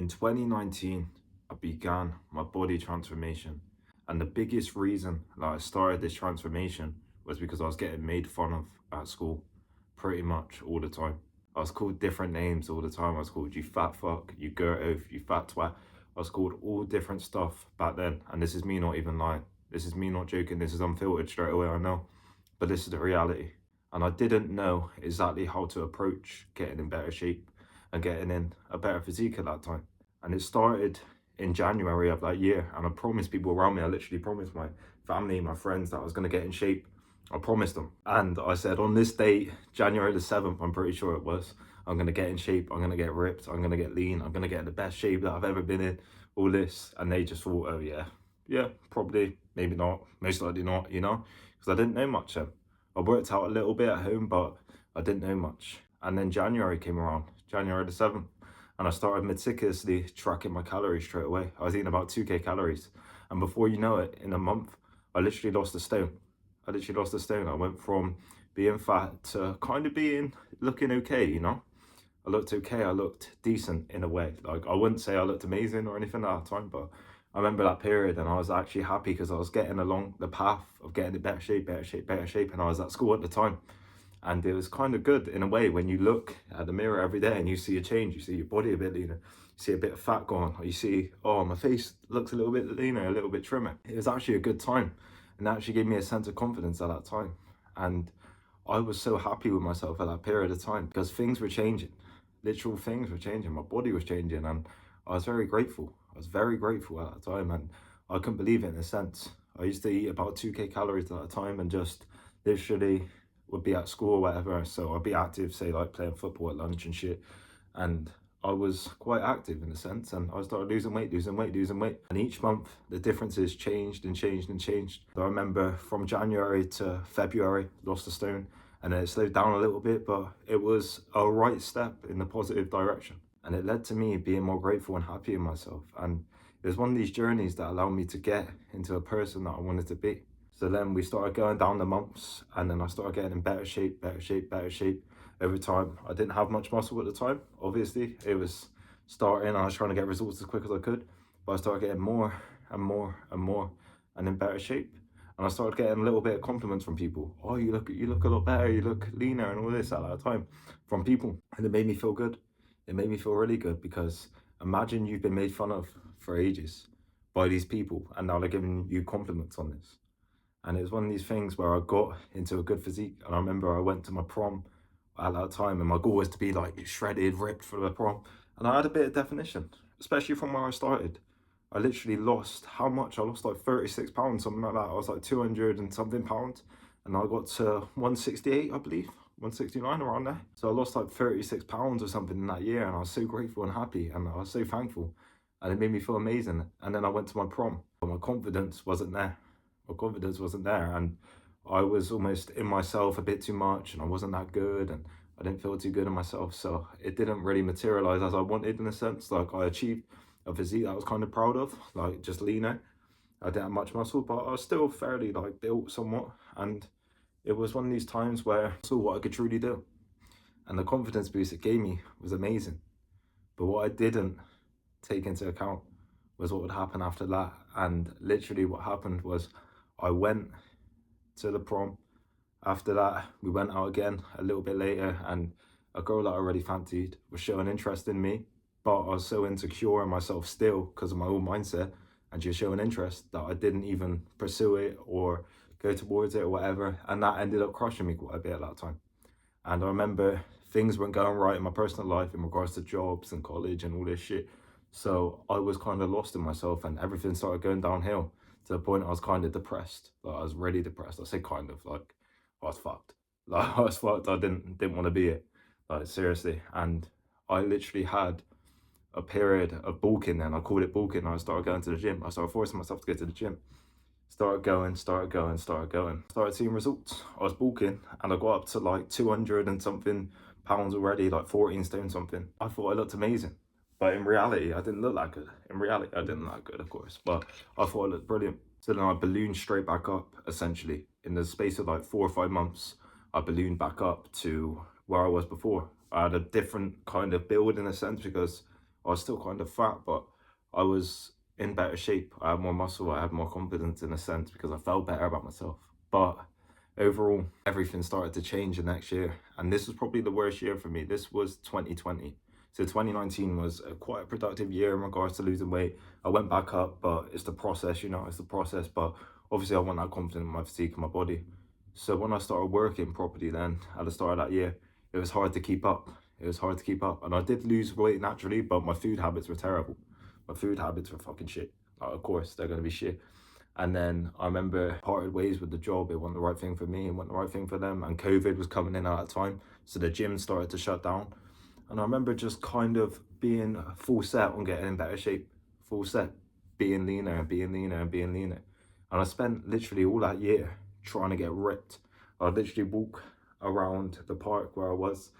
2019, I began my body transformation. And the biggest reason that I started this transformation was because I was getting made fun of at school pretty much all the time. I was called different names all the time. I was called you fat fuck, you gerto, you fat twat. I was called all different stuff back then. And this is me not even lying. This is me not joking. This is unfiltered straight away, I know. But this is the reality. And I didn't know exactly how to approach getting in better shape and getting in a better physique at that time. And it started in January of that year. And I promised people around me, I literally promised my family, my friends, that I was going to get in shape. I promised them. And I said, on this date, January the 7th, I'm pretty sure it was, I'm going to get in shape. I'm going to get ripped. I'm going to get lean. I'm going to get in the best shape that I've ever been in. All this. And they just thought, oh yeah, probably, maybe not, most likely not, you know, because I didn't know much then. I worked out a little bit at home, but I didn't know much. And then January came around, January the 7th, and I started meticulously tracking my calories straight away. I was eating about 2K calories. And before you know it, in a month, I literally lost a stone. I went from being fat to kind of looking okay, you know? I looked okay, I looked decent in a way. Like, I wouldn't say I looked amazing or anything at that time, but I remember that period and I was actually happy because I was getting along the path of getting in better shape. And I was at school at the time. And it was kind of good in a way when you look at the mirror every day and you see a change, you see your body a bit leaner, you see a bit of fat gone, or you see, oh, my face looks a little bit leaner, a little bit trimmer. It was actually a good time. And that actually gave me a sense of confidence at that time. And I was so happy with myself at that period of time because things were changing. Literal things were changing. My body was changing. And I was very grateful. I was very grateful at that time. And I couldn't believe it in a sense. I used to eat about 2K calories at a time and just literally would be at school or whatever. So I'd be active, say like playing football at lunch and shit. And I was quite active in a sense, and I started losing weight. And each month the differences changed. So I remember from January to February, lost a stone, and then it slowed down a little bit, but it was a right step in the positive direction. And it led to me being more grateful and happy in myself. And it was one of these journeys that allowed me to get into a person that I wanted to be. So then we started going down the months, and then I started getting in better shape over time. I didn't have much muscle at the time, obviously. It was starting, I was trying to get results as quick as I could, but I started getting more and in better shape. And I started getting a little bit of compliments from people. Oh, you look a lot better, you look leaner and all this at that time from people. And it made me feel good. It made me feel really good because imagine you've been made fun of for ages by these people and now they're giving you compliments on this. And it was one of these things where I got into a good physique. And I remember I went to my prom at that time and my goal was to be like shredded, ripped for the prom. And I had a bit of definition, especially from where I started. I literally lost, how much? I lost like 36 pounds, something like that. I was like 200 and something pounds. And I got to 168, I believe, 169 around there. So I lost like 36 pounds or something in that year. And I was so grateful and happy and I was so thankful. And it made me feel amazing. And then I went to my prom, but my confidence wasn't there. And I was almost in myself a bit too much and I wasn't that good and I didn't feel too good in myself. So it didn't really materialize as I wanted in a sense. Like I achieved a physique that I was kind of proud of, like just leaner. I didn't have much muscle, but I was still fairly like built somewhat. And it was one of these times where I saw what I could truly do. And the confidence boost it gave me was amazing. But what I didn't take into account was what would happen after that. And literally what happened was I went to the prom. After that, we went out again a little bit later and a girl that I already fancied was showing interest in me, but I was so insecure in myself still because of my old mindset, and she was showing interest that I didn't even pursue it or go towards it or whatever. And that ended up crushing me quite a bit at that time. And I remember things weren't going right in my personal life in regards to jobs and college and all this shit. So I was kind of lost in myself and everything started going downhill to the point I was kind of depressed. Like I was really depressed. I say kind of, like I was fucked. Like I was fucked. I didn't want to be it. Like seriously. And I literally had a period of bulking then. I called it bulking. I started going to the gym. I started forcing myself to go to the gym. Started going. Started seeing results. I was bulking and I got up to like 200 and something pounds already, like 14 stone something. I thought I looked amazing. But in reality, I didn't look that good. Of course. But I thought I looked brilliant. So then I ballooned straight back up, essentially. In the space of like 4 or 5 months, I ballooned back up to where I was before. I had a different kind of build in a sense because I was still kind of fat, but I was in better shape. I had more muscle, I had more confidence in a sense because I felt better about myself. But overall, everything started to change the next year. And this was probably the worst year for me. This was 2020. So 2019 was quite a productive year in regards to losing weight. I went back up, but it's the process, it's the process. But obviously, I wasn't that confident in my physique and my body. So when I started working properly then at the start of that year, it was hard to keep up. It was hard to keep up. And I did lose weight naturally, but my food habits were terrible. My food habits were fucking shit. Like, of course, they're going to be shit. And then I remember parted ways with the job. It wasn't the right thing for me. It wasn't the right thing for them. And COVID was coming in at that time. So the gym started to shut down. And I remember just kind of being full set on getting in better shape, full set, being leaner and being leaner and being leaner. And I spent literally all that year trying to get ripped. I'd literally walk around the park where I was,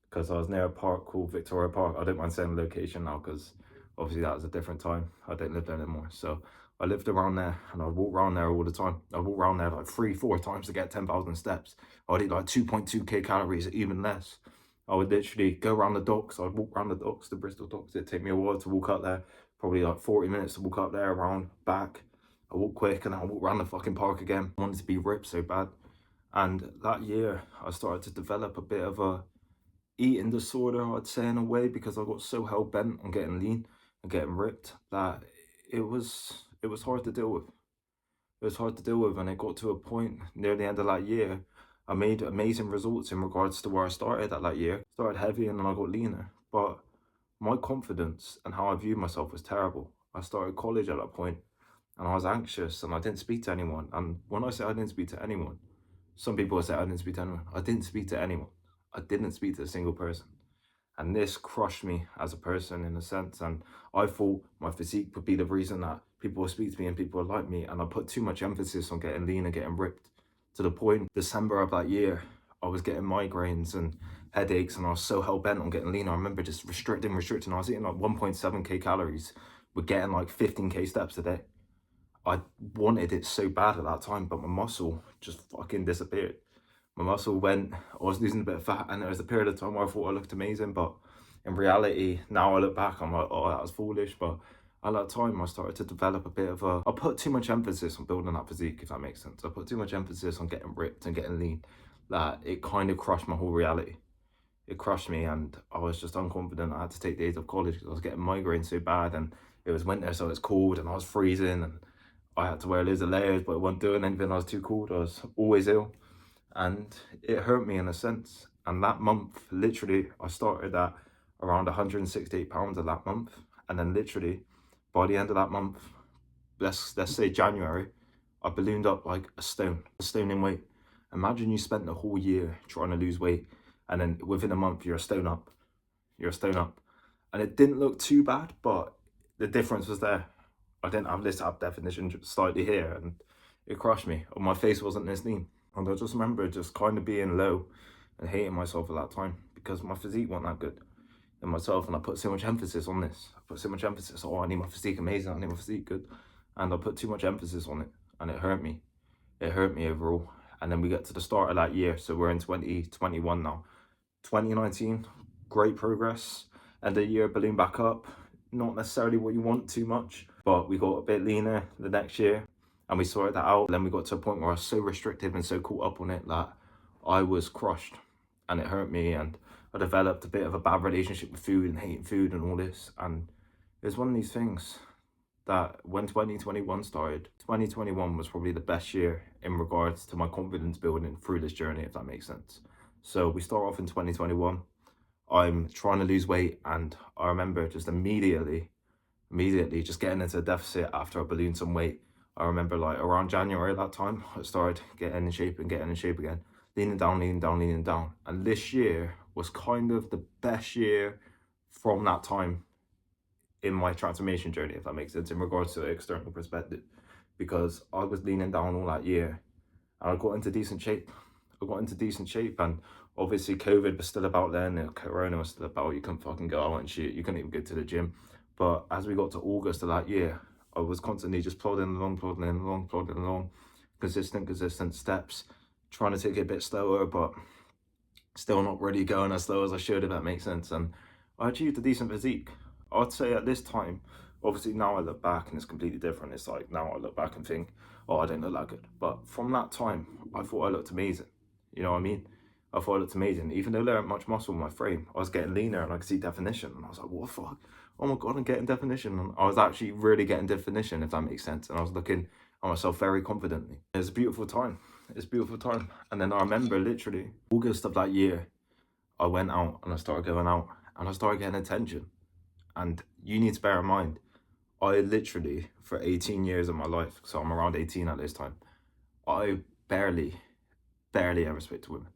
because I was near a park called Victoria Park. I don't mind saying the location now because obviously that was a different time. I don't live there anymore. So I lived around there and I'd walk around there all the time. I'd walk around there like 3-4 times to get 10,000 steps. I'd eat like 2.2k calories, even less. I would literally go around the docks. I'd walk around the docks, the Bristol docks. It'd take me a while to walk up there, probably like 40 minutes to walk up there, around, back. I walk quick and I walk around the fucking park again. I wanted to be ripped so bad. And that year, I started to develop a bit of a eating disorder, I'd say, in a way, because I got so hell bent on getting lean and getting ripped that it was hard to deal with. It was hard to deal with, and it got to a point near the end of that year. I made amazing results in regards to where I started at that year. Started heavy and then I got leaner, but my confidence and how I viewed myself was terrible. I started college at that point, and I was anxious, and I didn't speak to anyone. And when I say I didn't speak to anyone, some people say I didn't speak to anyone. I didn't speak to anyone. I didn't speak to a single person. And this crushed me as a person in a sense. And I thought my physique would be the reason that people would speak to me and people would like me. And I put too much emphasis on getting lean and getting ripped, to the point December of that year, I was getting migraines and headaches, and I was so hell bent on getting lean. I remember just restricting. I was eating like 1.7k calories, with getting like 15k steps a day. I wanted it so bad at that time, but my muscle just fucking disappeared. My muscle went, I was losing a bit of fat, and there was a period of time where I thought I looked amazing, but in reality, now I look back, I'm like, oh, that was foolish. But at that time, I started to develop a bit of I put too much emphasis on building that physique, if that makes sense. I put too much emphasis on getting ripped and getting lean, that it kind of crushed my whole reality. It crushed me, and I was just unconfident. I had to take days off college because I was getting migraines so bad, and it was winter, so it's cold, and I was freezing, and I had to wear loads of layers, but I wasn't doing anything. I was too cold. I was always ill, and it hurt me in a sense. And that month, literally, I started at around 168 pounds of that month, and then literally by the end of that month, let's say January, I ballooned up like a stone in weight. Imagine you spent the whole year trying to lose weight, and then within a month you're a stone up. You're a stone up, and it didn't look too bad, but the difference was there. I didn't have this ab definition slightly here, and it crushed me. Or my face wasn't this lean. And I just remember just kind of being low and hating myself at that time because my physique wasn't that good in myself. And I put so much emphasis on this. I put so much emphasis, oh, I need my physique amazing, I need my physique good. And I put too much emphasis on it, and it hurt me. It hurt me overall. And then we get to the start of that year. So we're in 2021 now. 2019, great progress. And the year ballooned back up. Not necessarily what you want too much, but we got a bit leaner the next year and we sorted that out. Then we got to a point where I was so restrictive and so caught up on it that I was crushed, and it hurt me, and I developed a bit of a bad relationship with food and hating food and all this. And it's one of these things that when 2021 started, 2021 was probably the best year in regards to my confidence building through this journey, if that makes sense. So we start off in 2021. I'm trying to lose weight, and I remember just immediately just getting into a deficit after I ballooned some weight. I remember like around January that time, I started getting in shape again, leaning down. And this year was kind of the best year from that time in my transformation journey, if that makes sense, in regards to the external perspective, because I was leaning down all that year and I got into decent shape. And obviously COVID was still about then, and Corona was still about. You couldn't fucking go out and shit. You couldn't even go to the gym. But as we got to August of that year, I was constantly just plodding along, consistent steps, trying to take it a bit slower, but still not really going as slow as I should, if that makes sense. And I achieved a decent physique. I'd say at this time, obviously now I look back and it's completely different. It's like now I look back and think, oh, I didn't look that good. But from that time, I thought I looked amazing. You know what I mean? I thought I looked amazing. Even though there ain't much muscle in my frame, I was getting leaner and I could see definition. And I was like, what the fuck? Oh my God, I'm getting definition. And I was actually really getting definition, if that makes sense. And I was looking at myself very confidently. It was a beautiful time. It's a beautiful time. And then I remember literally August of that year, I went out and I started going out and I started getting attention. And you need to bear in mind, I literally, for 18 years of my life, so I'm around 18 at this time, I barely ever spoke to women.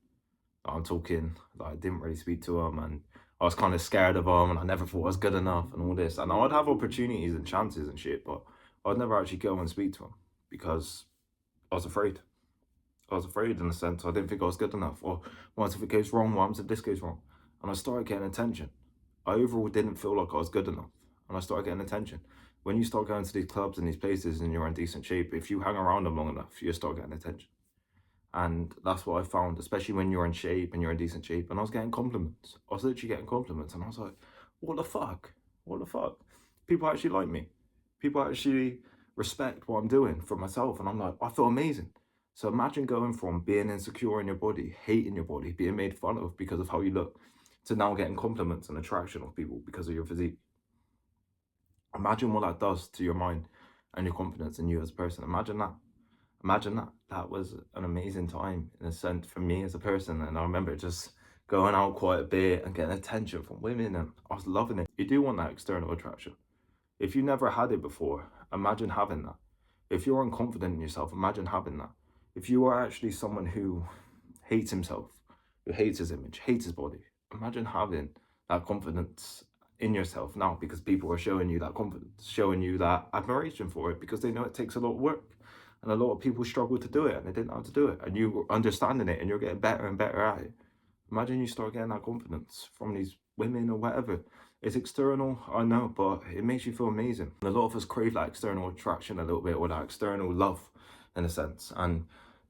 I'm talking, like, I didn't really speak to them and I was kind of scared of them and I never thought I was good enough and all this. And I'd have opportunities and chances and shit, but I'd never actually go and speak to them because I was afraid. I was afraid in a sense. I didn't think I was good enough. Or what if it goes wrong? What if this goes wrong? And I started getting attention. I overall didn't feel like I was good enough. And I started getting attention. When you start going to these clubs and these places and you're in decent shape, if you hang around them long enough, you start getting attention. And that's what I found, especially when you're in shape and you're in decent shape. And I was getting compliments. I was literally getting compliments. And I was like, what the fuck? What the fuck? People actually like me. People actually respect what I'm doing for myself. And I'm like, I feel amazing. So imagine going from being insecure in your body, hating your body, being made fun of because of how you look, to now getting compliments and attraction of people because of your physique. Imagine what that does to your mind and your confidence in you as a person. Imagine that. Imagine that. That was an amazing time in a sense for me as a person. And I remember just going out quite a bit and getting attention from women and I was loving it. You do want that external attraction. If you never had it before, imagine having that. If you're unconfident in yourself, imagine having that. If you are actually someone who hates himself, who hates his image, hates his body, imagine having that confidence in yourself now because people are showing you that confidence, showing you that admiration for it because they know it takes a lot of work. And a lot of people struggle to do it and they didn't know how to do it. And you understanding it and you're getting better and better at it. Imagine you start getting that confidence from these women or whatever. It's external, I know, but it makes you feel amazing. And a lot of us crave that external attraction a little bit or that external love in a sense. And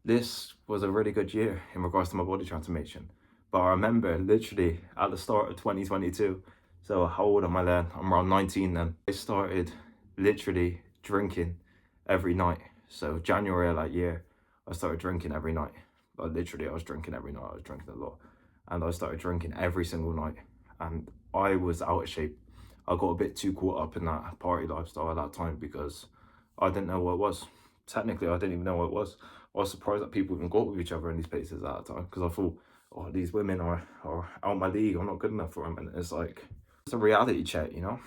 this was a really good year in regards to my body transformation. But I remember literally at the start of 2022, so how old am I then? I'm around 19 then. I started literally drinking every night. So January of that year, I started drinking every night. Like literally, I was drinking every night. I was drinking a lot. And I started drinking every single night. And I was out of shape. I got a bit too caught up in that party lifestyle at that time because I didn't know what it was. Technically, I didn't even know what it was. I was surprised that people even got with each other in these places at that time because I thought, oh, these women are out my league. I'm not good enough for them. And it's like, it's a reality check, you know?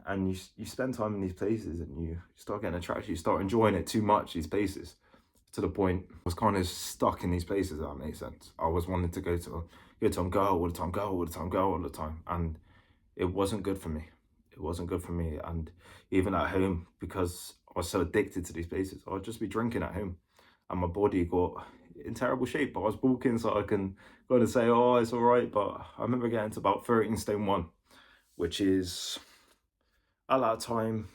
And you spend time in these places and you start getting attracted, you start enjoying it too much, these places, to the point I was kind of stuck in these places, if that makes sense. I was wanting to go to them, go all the time, go all the time, go all the time. And it wasn't good for me. It wasn't good for me. And even at home, because I was so addicted to these places, I'd just be drinking at home. And my body got in terrible shape. But I was bulking so I can go and say, oh, it's all right. But I remember getting to about 13 stone 1, which is at that time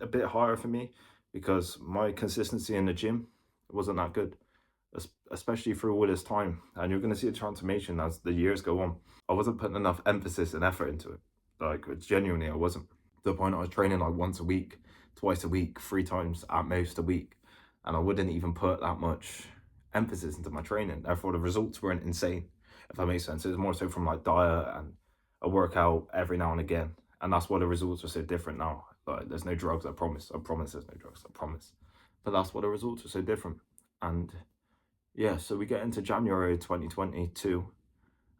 a bit higher for me because my consistency in the gym wasn't that good, especially through all this time. And you're going to see a transformation as the years go on. I wasn't putting enough emphasis and effort into it. Like, genuinely, I wasn't. To the point I was training like once a week, twice a week, 3 times at most a week. And I wouldn't even put that much emphasis into my training. Therefore, the results weren't insane, if that makes sense. It was more so from like diet and a workout every now and again. And that's why the results are so different now. Like, there's no drugs, I promise. I promise there's no drugs, I promise. But that's why the results are so different. And yeah, so we get into January 2022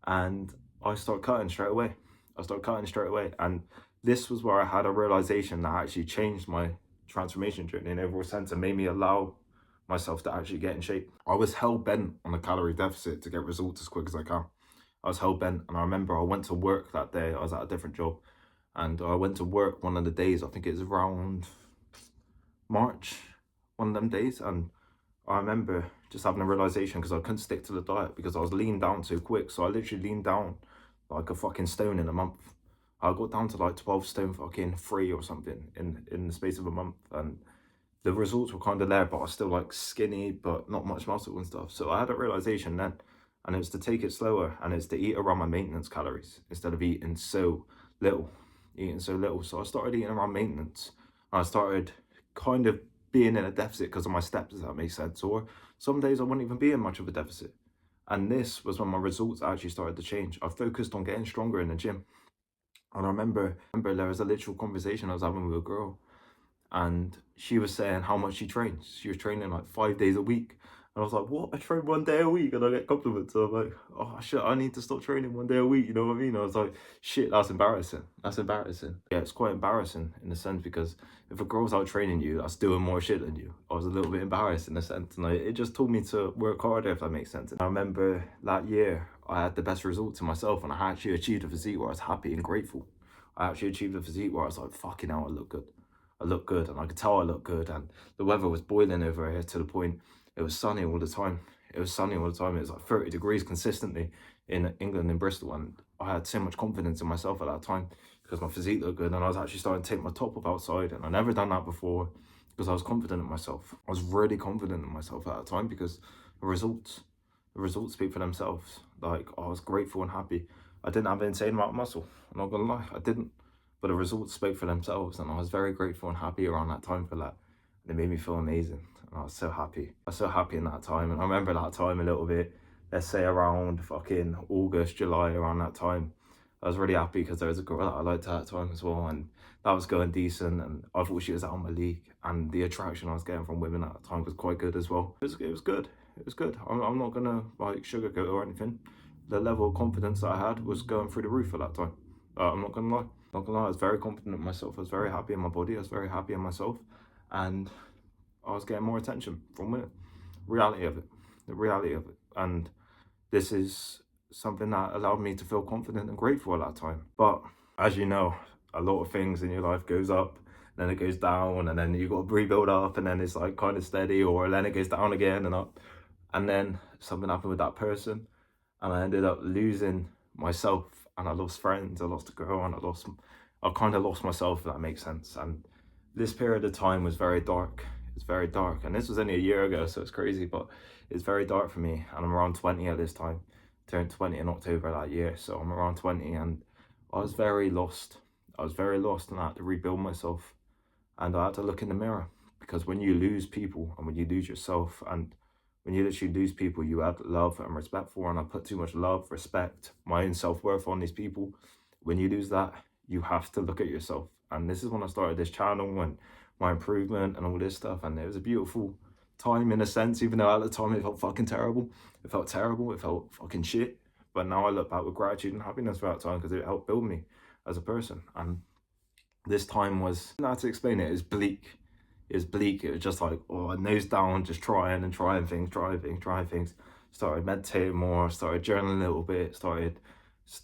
and I start cutting straight away. And this was where I had a realization that actually changed my transformation journey in overall sense and made me allow myself to actually get in shape. I was hell bent on a calorie deficit to get results as quick as I can. I was hell bent, and I remember I went to work that day. I was at a different job, and I went to work one of the days. I think it was around March, one of them days, and I remember just having a realization because I couldn't stick to the diet because I was leaned down too quick. So I literally leaned down like a fucking stone in a month. I got down to like 12 stone fucking 3 or something in the space of a month, and the results were kind of there, but I was still like skinny, but not much muscle and stuff. So I had a realization then, and it was to take it slower, and it's to eat around my maintenance calories instead of eating so little. eating so little. So I started eating around maintenance. I started kind of being in a deficit because of my steps, if that makes sense. Or some days I wouldn't even be in much of a deficit. And this was when my results actually started to change. I focused on getting stronger in the gym. And I remember there was a literal conversation I was having with a girl, and she was saying how much she trains. She was training like 5 days a week. And I was like, what? I train 1 day a week and I get compliments. So I'm like, oh shit, I need to stop training 1 day a week. You know what I mean? I was like, shit, that's embarrassing. That's embarrassing. Yeah, it's quite embarrassing in a sense because if a girl's out training you, that's doing more shit than you. I was a little bit embarrassed in a sense. And it just told me to work harder, if that makes sense. And I remember that year, I had the best results in myself and I actually achieved a physique where I was happy and grateful. I actually achieved a physique where I was like, fucking hell, I look good. I looked good and I could tell I looked good, and the weather was boiling over here to the point it was sunny all the time. It was sunny all the time. It was like 30 degrees consistently in England, in Bristol, and I had so much confidence in myself at that time because my physique looked good and I was actually starting to take my top off outside, and I never done that before because I was confident in myself. I was really confident in myself at that time because the results speak for themselves. Like, I was grateful and happy. I didn't have an insane amount of muscle. I'm not gonna lie, I didn't. But the results spoke for themselves, and I was very grateful and happy around that time for that. And it made me feel amazing, and I was so happy. I was so happy in that time, and I remember that time a little bit. Let's say around fucking August, July, around that time. I was really happy because there was a girl that I liked at that time as well, and that was going decent, and I thought she was out of my league, and the attraction I was getting from women at that time was quite good as well. It was good. It was good. I'm not gonna like sugarcoat or anything. The level of confidence that I had was going through the roof at that time. I'm not gonna lie. Not gonna lie, I was very confident in myself. I was very happy in my body. I was very happy in myself, and I was getting more attention from it. Reality of it, the reality of it, and this is something that allowed me to feel confident and grateful at that time. But as you know, a lot of things in your life goes up, then it goes down, and then you got to rebuild up, and then it's like kind of steady, or then it goes down again and up, and then something happened with that person, and I ended up losing myself, and I lost friends, I lost a girl, and I kind of lost myself, if that makes sense. And this period of time was very dark. It's very dark, and this was only a year ago, so it's crazy, but it's very dark for me. And I'm around 20 at this time. Turned 20 in October that year, so I'm around 20, and I was very lost. I was very lost, and I had to rebuild myself, and I had to look in the mirror, because when you lose people and when you lose yourself, and when you literally lose people you had love and respect for, and I put too much love, respect, my own self-worth on these people, when you lose that, you have to look at yourself. And this is when I started this channel and my improvement and all this stuff, and it was a beautiful time in a sense, even though at the time it felt fucking terrible. It felt terrible, it felt fucking shit. But now I look back with gratitude and happiness for that time because it helped build me as a person. And this time was, I don't know how to explain it, it's bleak. It was bleak. It was just like, oh, nose down, just trying things. Started meditating more, started journaling a little bit, started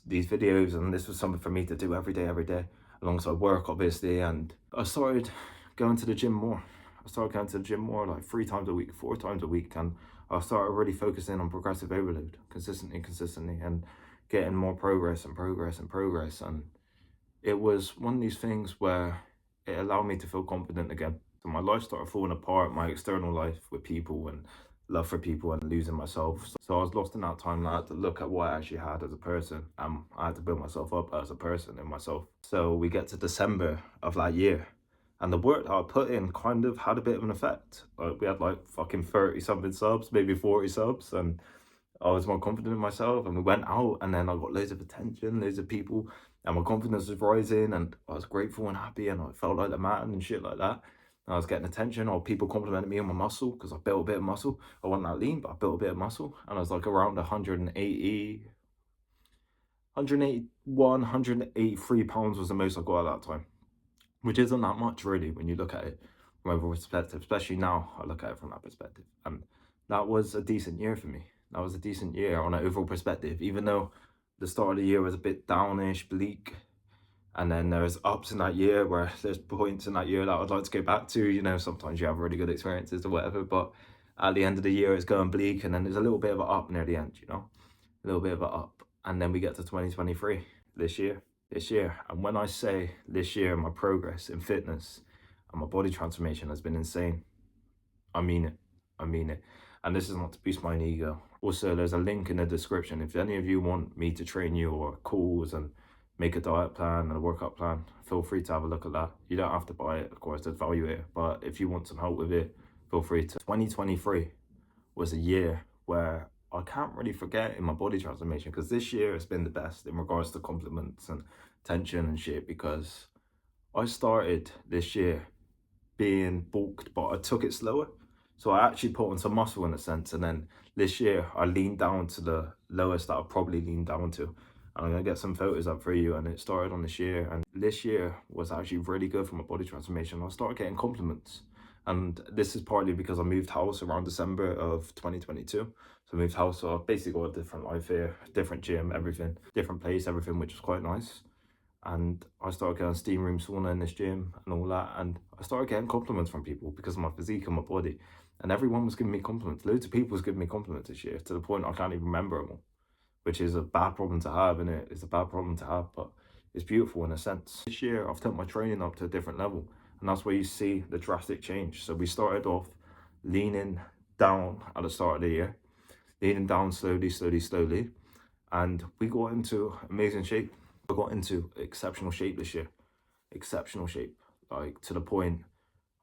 these videos, and this was something for me to do every day, alongside work, obviously. And I started going to the gym more. Like 3 times a week, 4 times a week, and I started really focusing on progressive overload, consistently, and getting more progress. And it was one of these things where it allowed me to feel confident again. So my life started falling apart, my external life with people and love for people, and losing myself. So I was lost in that time, and I had to look at what I actually had as a person. I had to build myself up as a person in myself. So we get to December of that year, and the work that I put in kind of had a bit of an effect. We had like fucking 30 something subs, maybe 40 subs, and I was more confident in myself, and we went out, and then I got loads of attention, loads of people, and my confidence was rising, and I was grateful and happy, and I felt like the man and shit like that. And I was getting attention, or people complimenting me on my muscle because I built a bit of muscle. I wasn't that lean, but I built a bit of muscle, and I was like around 180, 181, 183 pounds was the most I got at that time, which isn't that much really when you look at it from overall perspective. Especially now, I look at it from that perspective, and that was a decent year for me. That was a decent year on an overall perspective, even though the start of the year was a bit downish, bleak, and then there's ups in that year where there's points in that year that I'd like to go back to. You know, sometimes you have really good experiences or whatever, but at the end of the year it's going bleak, and then there's a little bit of an up near the end, you know, a little bit of an up. And then we get to 2023, this year. And when I say this year, my progress in fitness and my body transformation has been insane. I mean it. And this is not to boost my own ego. Also, there's a link in the description if any of you want me to train you, or calls and make a diet plan and a workout plan, feel free to have a look at that. You don't have to buy it, of course, to evaluate it, but if you want some help with it, feel free to. 2023 was a year where I can't really forget in my body transformation, because this year has been the best in regards to compliments and tension and shit, because I started this year being bulked, but I took it slower. So I actually put on some muscle in a sense. And then this year I leaned down to the lowest that I've probably leaned down to. And I'm gonna get some photos up for you. And it started on this year. And this year was actually really good for my body transformation. I started getting compliments. And this is partly because I moved house around December of 2022. So I moved house, so I've basically got a different life here, different gym, everything, different place, everything, which was quite nice. And I started getting steam room sauna in this gym and all that, and I started getting compliments from people because of my physique and my body, and everyone was giving me compliments. Loads of people was giving me compliments this year, to the point I can't even remember them all, which is a bad problem to have, and it's a bad problem to have, but it's beautiful in a sense. This year I've taken my training up to a different level, and that's where you see the drastic change. So we started off leaning down at the start of the year, leaning down slowly, and we got into amazing shape. I got into exceptional shape this year, exceptional shape, like to the point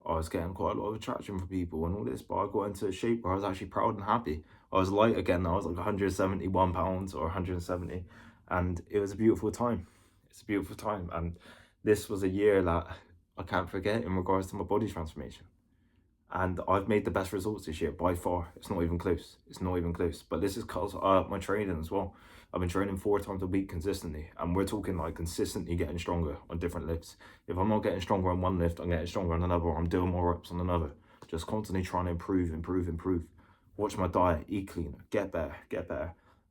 I was getting quite a lot of attraction from people and all this, but I got into a shape where I was actually proud and happy. I was light again. I was like 171 pounds or 170, and it was a beautiful time. It's a beautiful time, and this was a year that I can't forget in regards to my body transformation. And I've made the best results this year by far. It's not even close. It's not even close. But this is because my training as well. I've been training 4 times a week consistently, and we're talking like consistently getting stronger on different lifts. If I'm not getting stronger on one lift, I'm getting stronger on another, or I'm doing more reps on another. Just constantly trying to improve. Watch my diet, eat cleaner, get better.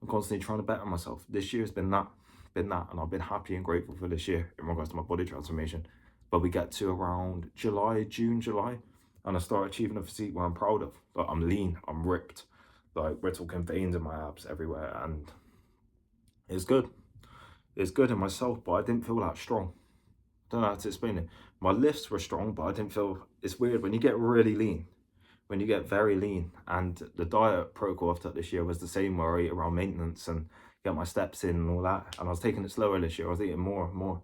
I'm constantly trying to better myself. This year's been that, and I've been happy and grateful for this year in regards to my body transformation. But we get to around June, July, and I start achieving a physique where I'm proud of. Like, I'm lean, I'm ripped. Like, we're talking veins in my abs everywhere, and it's good. It's good in myself, but I didn't feel that strong. Don't know how to explain it. My lifts were strong, but I didn't feel. It's weird when you get really lean, when you get very lean, and the diet protocol I've took this year was the same, where I eat around maintenance and get my steps in and all that. And I was taking it slower this year. I was eating more and more.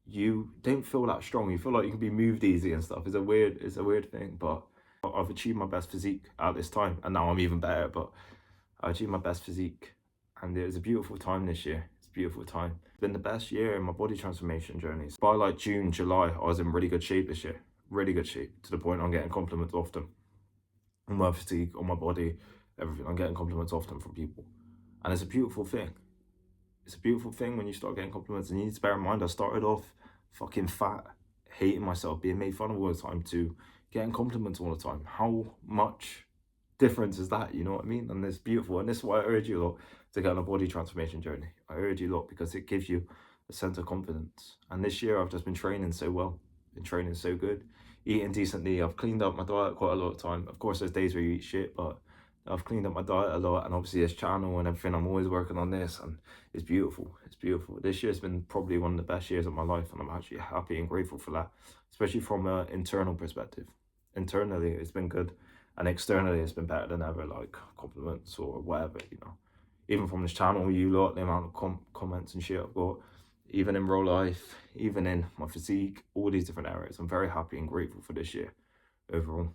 You don't feel that strong. You feel like you can be moved easy and stuff. It's a weird thing, but I've achieved my best physique at this time, and now I'm even better. But I achieved my best physique, and it was a beautiful time this year. It's a beautiful time. It's been the best year in my body transformation journeys. By like June, July, I was in really good shape this year. Really good shape, to the point I'm getting compliments often on my physique, on my body, everything. I'm getting compliments often from people, and it's a beautiful thing. It's a beautiful thing when you start getting compliments, and you need to bear in mind I started off fucking fat, hating myself, being made fun of all the time, to getting compliments all the time. How much difference is that? You know what I mean? And it's beautiful, and this is why I urge you lot to get on a body transformation journey. I urge you lot because it gives you a sense of confidence. And this year I've just been training so well, been training so good, eating decently. I've cleaned up my diet quite a lot of time. Of course, there's days where you eat shit, but I've cleaned up my diet a lot, and obviously this channel and everything, I'm always working on this, and it's beautiful. It's beautiful. This year's been probably one of the best years of my life, and I'm actually happy and grateful for that, especially from an internal perspective. Internally, it's been good, and externally, it's been better than ever, like compliments or whatever, you know. Even from this channel, you lot, the amount of comments and shit I've got, even in real life, even in my physique, all these different areas. I'm very happy and grateful for this year overall.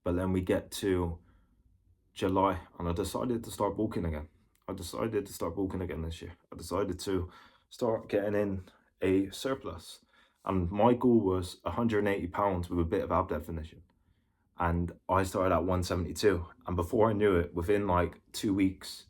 But then we get to July, and I decided to start bulking again. This year. I decided to start getting in a surplus, and my goal was 180 pounds with a bit of ab definition, and I started at 172, and before I knew it, within like 2 weeks,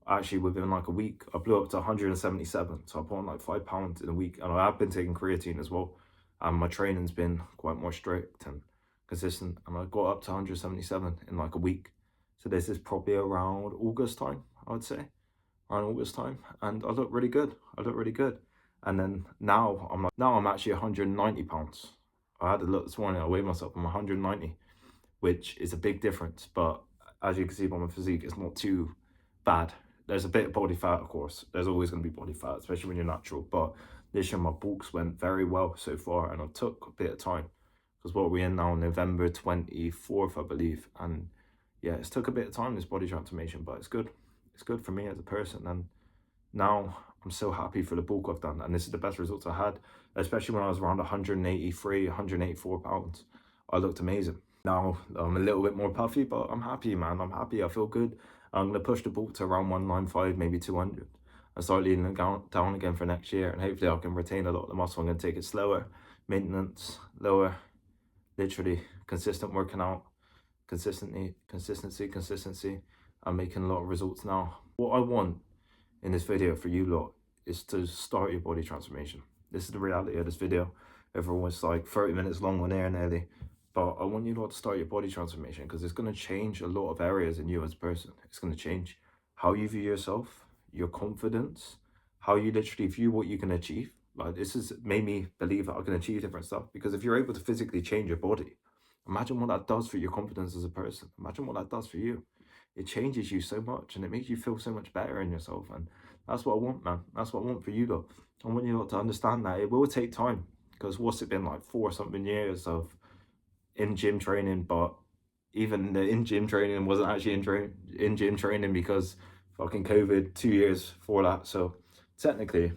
actually within like a week, I blew up to 177. So I put on like 5 pounds in a week, and I have been taking creatine as well, and my training's been quite more strict and consistent, and I got up to 177 in like a week. So this is probably around August time, I would say, around August time, and I look really good. And then now I'm actually 190 pounds. I had a look this morning. I weighed myself. I'm 190, which is a big difference. But as you can see by my physique, it's not too bad. There's a bit of body fat, of course. There's always going to be body fat, especially when you're natural. But this year my bulks went very well so far, and it took a bit of time, because what we're in now, November 24th, I believe, and yeah, it's took a bit of time, this body transformation, but it's good. It's good for me as a person, and now I'm so happy for the bulk I've done, and this is the best results I had, especially when I was around 183, 184 pounds. I looked amazing. Now I'm a little bit more puffy, but I'm happy, man. I'm happy. I feel good. I'm gonna push the bulk to around 195, maybe 200, and start leaning it down again for next year. And hopefully, I can retain a lot of the muscle. I'm gonna take it slower, maintenance lower, literally consistent working out, consistency. I'm making a lot of results now. What I want in this video for you lot is to start your body transformation. This is the reality of this video. Everyone's like 30 minutes long on air nearly, but I want you lot to start your body transformation because it's going to change a lot of areas in you as a person. It's going to change how you view yourself, your confidence, how you literally view what you can achieve. Like, this has made me believe that I can achieve different stuff, because if you're able to physically change your body, imagine what that does for your confidence as a person. Imagine what that does for you. It changes you so much, and it makes you feel so much better in yourself. And that's what I want, man. That's what I want for you lot. I want you lot to understand that it will take time, because what's it been like, 4 something years of in gym training, but even the in gym training wasn't actually in gym training because fucking COVID, 2 years for that. So technically,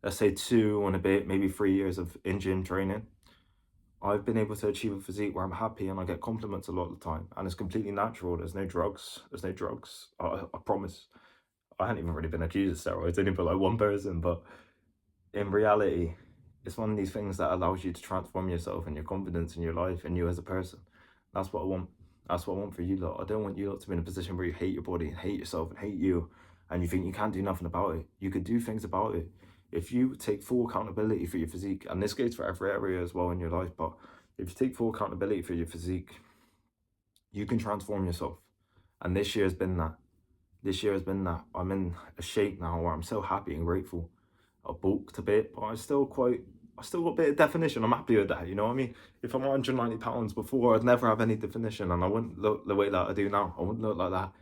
let's say 2 and a bit, maybe 3 years of in gym training, I've been able to achieve a physique where I'm happy and I get compliments a lot of the time, and it's completely natural. There's no drugs. There's no drugs. I promise. I hadn't even really been accused of steroids, only by like one person, but in reality, it's one of these things that allows you to transform yourself and your confidence in your life and you as a person. That's what I want. That's what I want for you lot. I don't want you lot to be in a position where you hate your body and hate yourself and hate you, and you think you can't do nothing about it. You could do things about it. If you take full accountability for your physique, and this goes for every area as well in your life, but if you take full accountability for your physique, you can transform yourself. And this year has been that. This year has been that. I'm in a shape now where I'm so happy and grateful. I bulked a bit, but I still got a bit of definition. I'm happy with that, you know what I mean? If I'm 190 pounds before, I'd never have any definition, and I wouldn't look the way that I do now. I wouldn't look like that.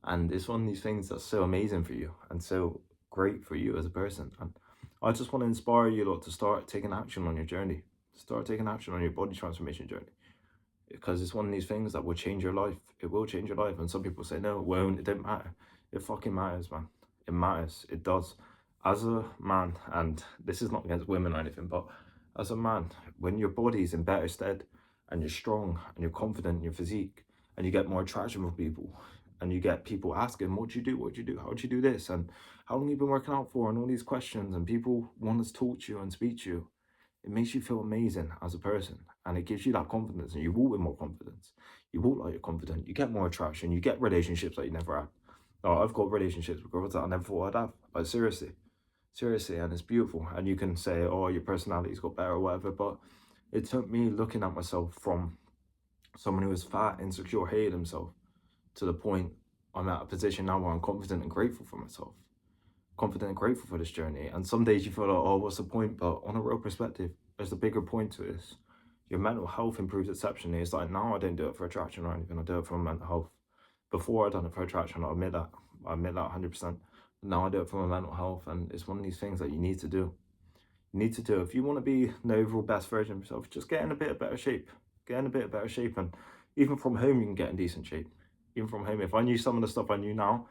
And it's one of these things that's so amazing for you and so great for you as a person. And I just want to inspire you lot to start taking action on your journey. Start taking action on your body transformation journey, because it's one of these things that will change your life. It will change your life. And some people say, no, it won't. It don't matter. It fucking matters, man. It matters. It does. As a man, and this is not against women or anything, but as a man, when your body's in better stead and you're strong and you're confident in your physique and you get more attraction from people and you get people asking, what do you do? What do you do? How do you do this? And how long you been working out for? And all these questions, and people want to talk to you and speak to you. It makes you feel amazing as a person, and it gives you that confidence, and you walk with more confidence. You walk like you're confident. You get more attraction. You get relationships that you never had. Oh, I've got relationships with girls that I never thought I'd have. Like, seriously, and it's beautiful. And you can say, oh, your personality's got better or whatever, but it took me looking at myself from someone who was fat, insecure, hated himself, to the point I'm at a position now where I'm confident and grateful for myself. Confident and grateful for this journey. And some days you feel like, oh, what's the point? But on a real perspective, there's a bigger point to this. Your mental health improves exceptionally. It's like, now I don't do it for attraction or anything. I do it for my mental health. Before I done it for attraction, I admit that 100%. Now I do it for my mental health, and it's one of these things that you need to do. You need to do. If you want to be the overall best version of yourself, just get in a bit of better shape. Get in a bit of better shape, and even from home you can get in decent shape. Even from home, if I knew some of the stuff I knew now,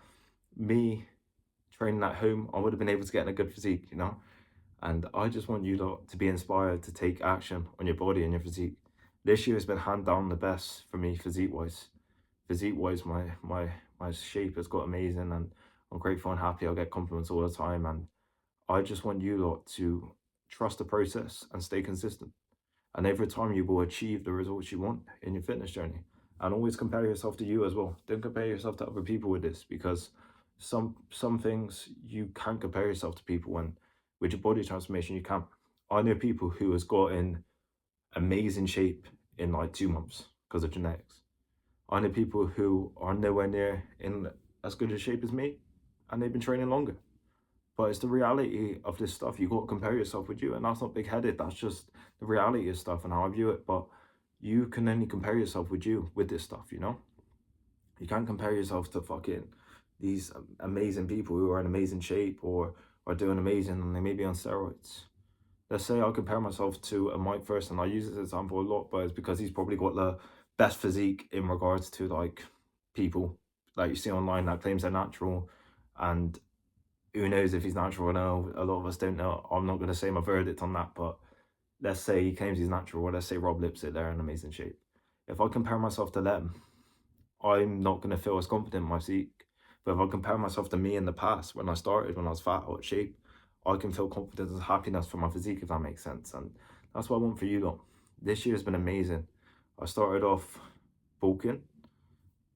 me training at home, I would have been able to get in a good physique, you know? And I just want you lot to be inspired to take action on your body and your physique. This year has been hand down the best for me physique-wise. Physique-wise, my shape has got amazing, and I'm grateful and happy. I get compliments all the time, and I just want you lot to trust the process and stay consistent. And every time you will achieve the results you want in your fitness journey. And always compare yourself to you as well. Don't compare yourself to other people with this, because some things you can't compare yourself to people, and with your body transformation you can. I know people who has got in amazing shape in like 2 months because of genetics. I know people who are nowhere near in as good a shape as me, and they've been training longer. But it's the reality of this stuff. You got to compare yourself with you, and that's not big-headed. That's just the reality of stuff and how I view it. But you can only compare yourself with you with this stuff, you know? You can't compare yourself to fucking these amazing people who are in amazing shape or are doing amazing, and they may be on steroids. Let's say I compare myself to a Mike First, and I use this example a lot, but it's because he's probably got the best physique in regards to like people like you see online that claims they're natural, and who knows if he's natural or no? A lot of us don't know. I'm not going to say my verdict on that, but let's say he claims he's natural, or let's say Rob Lipsett, they're in amazing shape. If I compare myself to them, I'm not going to feel as confident in my physique. But if I compare myself to me in the past, when I started, when I was fat, out of shape, I can feel confidence and happiness for my physique, if that makes sense. And that's what I want for you lot. This year has been amazing. I started off bulking,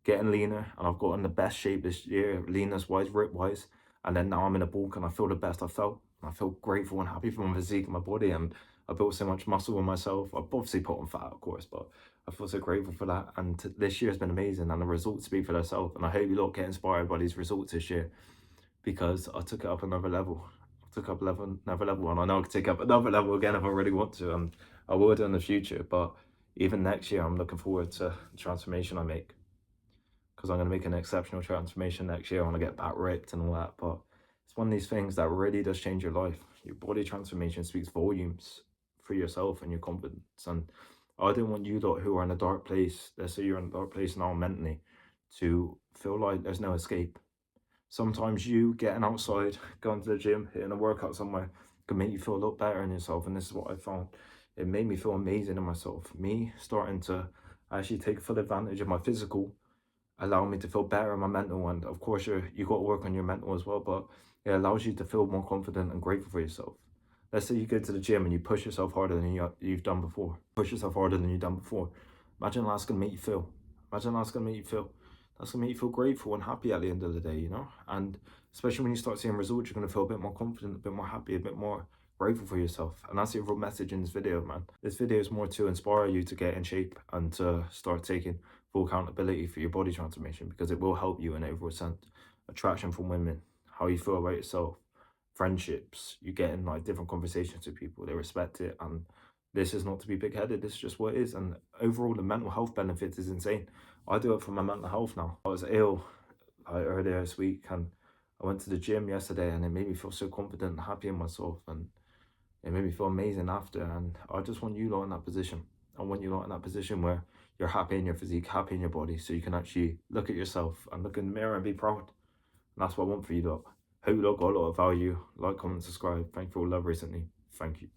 getting leaner, and I've got in the best shape this year, leanness wise, rip wise. And then now I'm in a bulk and I feel the best I felt. I feel grateful and happy for my physique and my body, and I built so much muscle in myself. I've obviously put on fat, of course, but I feel so grateful for that. And this year has been amazing, and the results speak for themselves. And I hope you lot get inspired by these results this year, because I took it up another level. I took up another level, and I know I could take up another level again if I really want to, and I will do in the future. But even next year, I'm looking forward to the transformation I make, because I'm going to make an exceptional transformation next year. I want to get back ripped and all that. But it's one of these things that really does change your life. Your body transformation speaks volumes for yourself and your confidence. And I don't want you lot who are in a dark place, let's say you're in a dark place now mentally, to feel like there's no escape. Sometimes you getting outside, going to the gym, hitting a workout somewhere can make you feel a lot better in yourself. And this is what I found. It made me feel amazing in myself. Me starting to actually take full advantage of my physical, allow me to feel better in my mental. And of course, you got to work on your mental as well, but it allows you to feel more confident and grateful for yourself. Let's say you go to the gym and you push yourself harder than you've done before. Push yourself harder than you've done before. Imagine how that's going to make you feel. Imagine how that's going to make you feel. That's going to make you feel grateful and happy at the end of the day, you know? And especially when you start seeing results, you're going to feel a bit more confident, a bit more happy, a bit more grateful for yourself. And that's the overall message in this video, man. This video is more to inspire you to get in shape and to start taking full accountability for your body transformation, because it will help you in overall sense. Attraction from women, how you feel about yourself, friendships, you get in like different conversations with people, they respect it. And this is not to be big-headed, this is just what it is. And overall, the mental health benefits is insane. I do it for my mental health now. I was ill earlier this week, and I went to the gym yesterday, and it made me feel so confident and happy in myself, and it made me feel amazing after. And I just want you lot in that position. I want you lot in that position where you're happy in your physique, happy in your body, so you can actually look at yourself and look in the mirror and be proud. And that's what I want for you lot. Hope you lot got a lot of value. Like, comment, subscribe. Thank you for all love recently. Thank you.